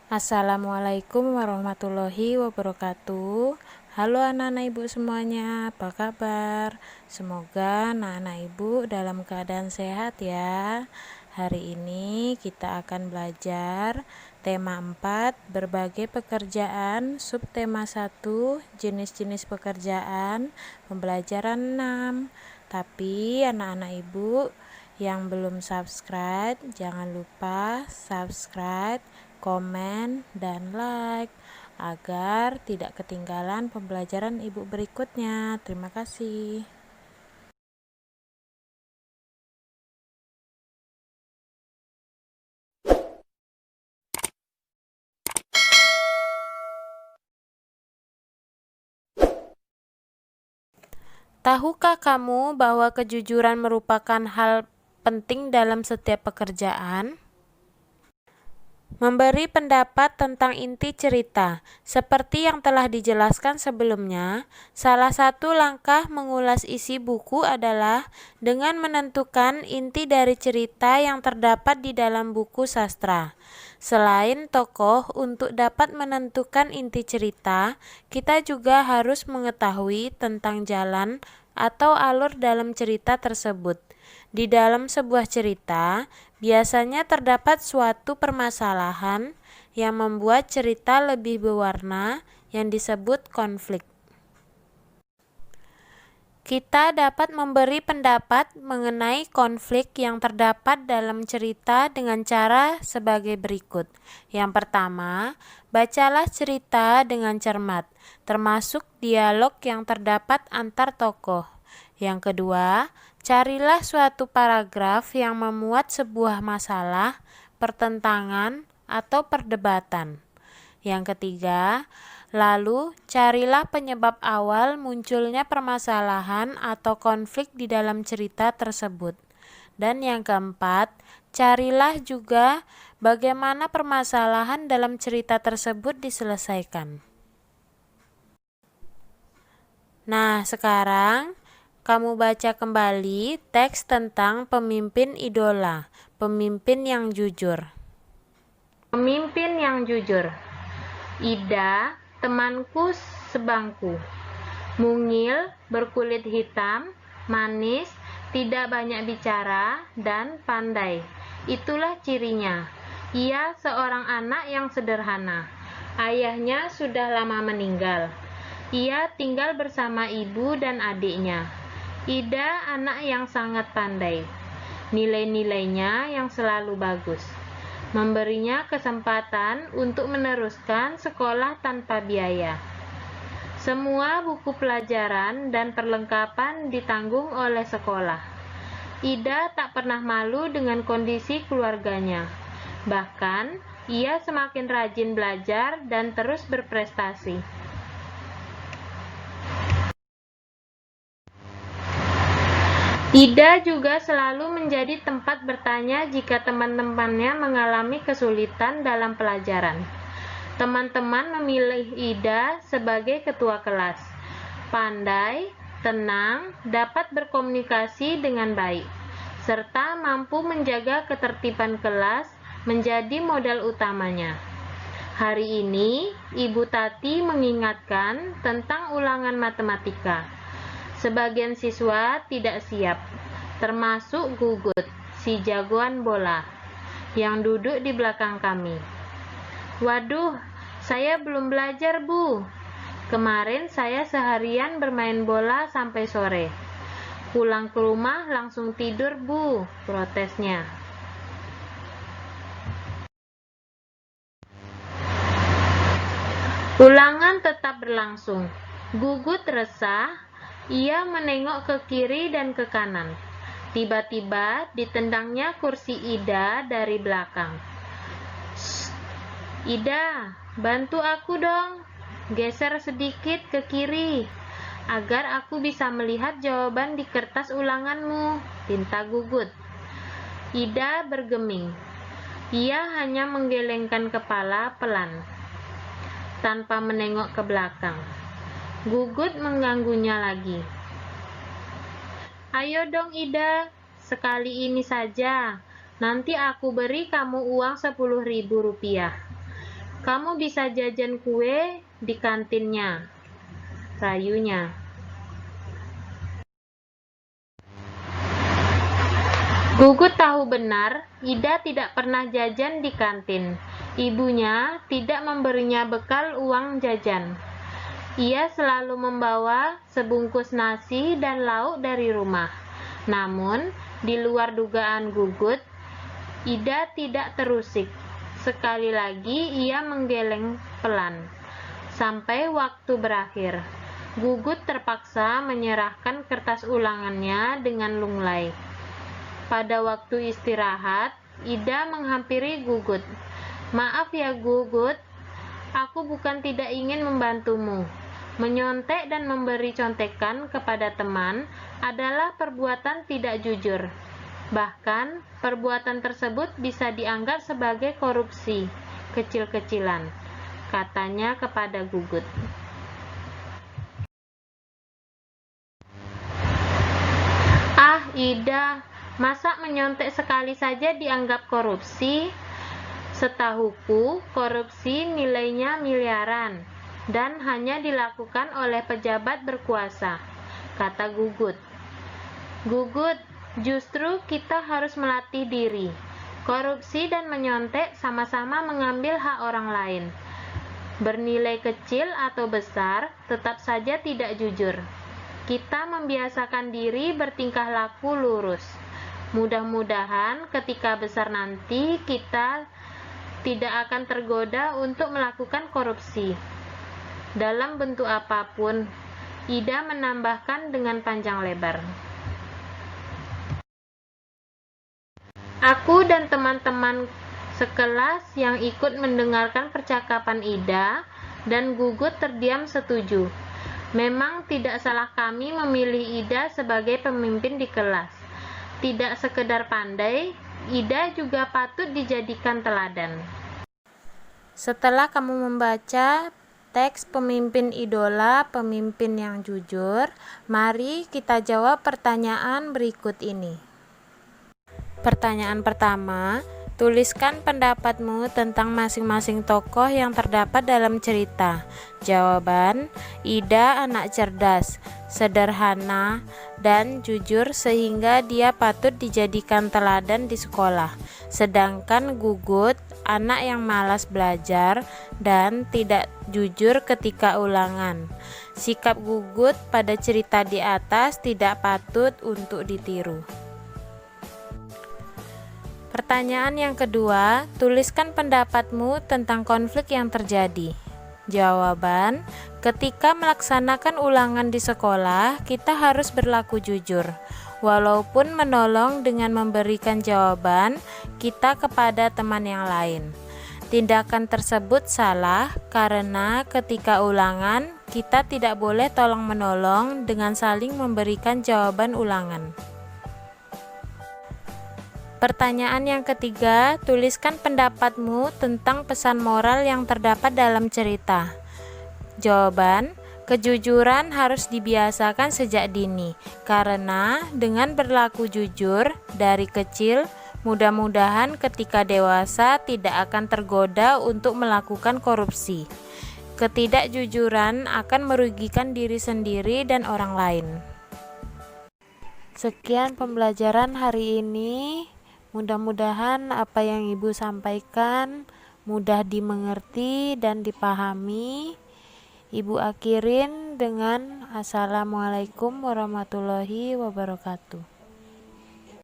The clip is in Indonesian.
Assalamualaikum warahmatullahi wabarakatuh. Halo anak-anak ibu semuanya, apa kabar? Semoga anak-anak ibu dalam keadaan sehat ya. Hari ini kita akan belajar tema 4, berbagai pekerjaan, subtema 1, jenis-jenis pekerjaan, pembelajaran 6. Tapi anak-anak ibu yang belum subscribe, jangan lupa subscribe, komen, dan like agar tidak ketinggalan pembelajaran ibu berikutnya. Terima kasih. Tahukah kamu bahwa kejujuran merupakan hal penting dalam setiap pekerjaan? Memberi pendapat tentang inti cerita. Seperti yang telah dijelaskan sebelumnya, salah satu langkah mengulas isi buku adalah dengan menentukan inti dari cerita yang terdapat di dalam buku sastra. Selain tokoh, untuk dapat menentukan inti cerita, kita juga harus mengetahui tentang jalan atau alur dalam cerita tersebut. Di dalam sebuah cerita, biasanya terdapat suatu permasalahan yang membuat cerita lebih berwarna yang disebut konflik. Kita dapat memberi pendapat mengenai konflik yang terdapat dalam cerita dengan cara sebagai berikut. Yang pertama, bacalah cerita dengan cermat, termasuk dialog yang terdapat antar tokoh. Yang kedua, carilah suatu paragraf yang memuat sebuah masalah, pertentangan, atau perdebatan. Yang ketiga, lalu carilah penyebab awal munculnya permasalahan atau konflik di dalam cerita tersebut. Dan yang keempat, carilah juga bagaimana permasalahan dalam cerita tersebut diselesaikan. Nah, sekarang kamu baca kembali teks tentang pemimpin idola, pemimpin yang jujur. Pemimpin yang jujur. Ida, temanku sebangku, mungil, berkulit hitam, manis, tidak banyak bicara, dan pandai. Itulah cirinya. Ia seorang anak yang sederhana. Ayahnya sudah lama meninggal. Ia tinggal bersama ibu dan adiknya. Ida anak yang sangat pandai. Nilai-nilainya yang selalu bagus memberinya kesempatan untuk meneruskan sekolah tanpa biaya. Semua buku pelajaran dan perlengkapan ditanggung oleh sekolah. Ida tak pernah malu dengan kondisi keluarganya. Bahkan, ia semakin rajin belajar dan terus berprestasi. Ida juga selalu menjadi tempat bertanya jika teman-temannya mengalami kesulitan dalam pelajaran. Teman-teman memilih Ida sebagai ketua kelas. Pandai, tenang, dapat berkomunikasi dengan baik, serta mampu menjaga ketertiban kelas menjadi modal utamanya. Hari ini, Ibu Tati mengingatkan tentang ulangan matematika. Sebagian siswa tidak siap, termasuk Gugut, si jagoan bola, yang duduk di belakang kami. Waduh, saya belum belajar, Bu. Kemarin saya seharian bermain bola sampai sore. Pulang ke rumah langsung tidur, Bu, protesnya. Ulangan tetap berlangsung. Gugut resah. Ia menengok ke kiri dan ke kanan. Tiba-tiba ditendangnya kursi Ida dari belakang. "Shh, Ida, bantu aku dong. Geser sedikit ke kiri, agar aku bisa melihat jawaban di kertas ulanganmu," pinta Gugut. Ida bergeming. Ia hanya menggelengkan kepala pelan, tanpa menengok ke belakang. Gugut mengganggunya lagi. "Ayo dong Ida, sekali ini saja. Nanti aku beri kamu uang 10.000 rupiah." Kamu bisa jajan kue di kantinnya, rayunya. Gugut tahu benar, Ida tidak pernah jajan di kantin. Ibunya tidak memberinya bekal uang jajan. Ia selalu membawa sebungkus nasi dan lauk dari rumah. Namun, di luar dugaan Gugut, Ida tidak terusik. Sekali lagi ia menggeleng pelan, sampai waktu berakhir. Gugut terpaksa menyerahkan kertas ulangannya dengan lunglai. Pada waktu istirahat, Ida menghampiri Gugut. "Maaf ya Gugut, aku bukan tidak ingin membantumu. Menyontek dan memberi contekan kepada teman adalah perbuatan tidak jujur. Bahkan, perbuatan tersebut bisa dianggap sebagai korupsi kecil-kecilan," katanya kepada Gugut. "Ah, Ida, masa menyontek sekali saja dianggap korupsi? Setahuku, korupsi nilainya miliaran dan hanya dilakukan oleh pejabat berkuasa," kata Gugut. "Gugut, justru kita harus melatih diri. Korupsi dan menyontek sama-sama mengambil hak orang lain. Bernilai kecil atau besar, tetap saja tidak jujur. Kita membiasakan diri bertingkah laku lurus. Mudah-mudahan ketika besar nanti kita tidak akan tergoda untuk melakukan korupsi, dalam bentuk apapun," Ida menambahkan dengan panjang lebar. Aku dan teman-teman sekelas yang ikut mendengarkan percakapan Ida dan Gugut terdiam setuju. Memang tidak salah kami memilih Ida sebagai pemimpin di kelas. Tidak sekedar pandai, Ida juga patut dijadikan teladan. Setelah kamu membaca teks pemimpin idola, pemimpin yang jujur, mari kita jawab pertanyaan berikut ini. Pertanyaan pertama, tuliskan pendapatmu tentang masing-masing tokoh yang terdapat dalam cerita. Jawaban: Ida anak cerdas, sederhana, dan jujur sehingga dia patut dijadikan teladan di sekolah. Sedangkan Gugut anak yang malas belajar dan tidak jujur ketika ulangan. Sikap Gugut pada cerita di atas tidak patut untuk ditiru. Pertanyaan yang kedua, tuliskan pendapatmu tentang konflik yang terjadi. Jawaban: ketika melaksanakan ulangan di sekolah, kita harus berlaku jujur. Walaupun menolong dengan memberikan jawaban kita kepada teman yang lain. Tindakan tersebut salah karena ketika ulangan, kita tidak boleh tolong-menolong dengan saling memberikan jawaban ulangan. Pertanyaan yang ketiga, tuliskan pendapatmu tentang pesan moral yang terdapat dalam cerita. Jawaban: kejujuran harus dibiasakan sejak dini, karena dengan berlaku jujur dari kecil, mudah-mudahan ketika dewasa tidak akan tergoda untuk melakukan korupsi. Ketidakjujuran akan merugikan diri sendiri dan orang lain. Sekian pembelajaran hari ini. Mudah-mudahan apa yang Ibu sampaikan mudah dimengerti dan dipahami. Ibu akhirin dengan Assalamualaikum warahmatullahi wabarakatuh.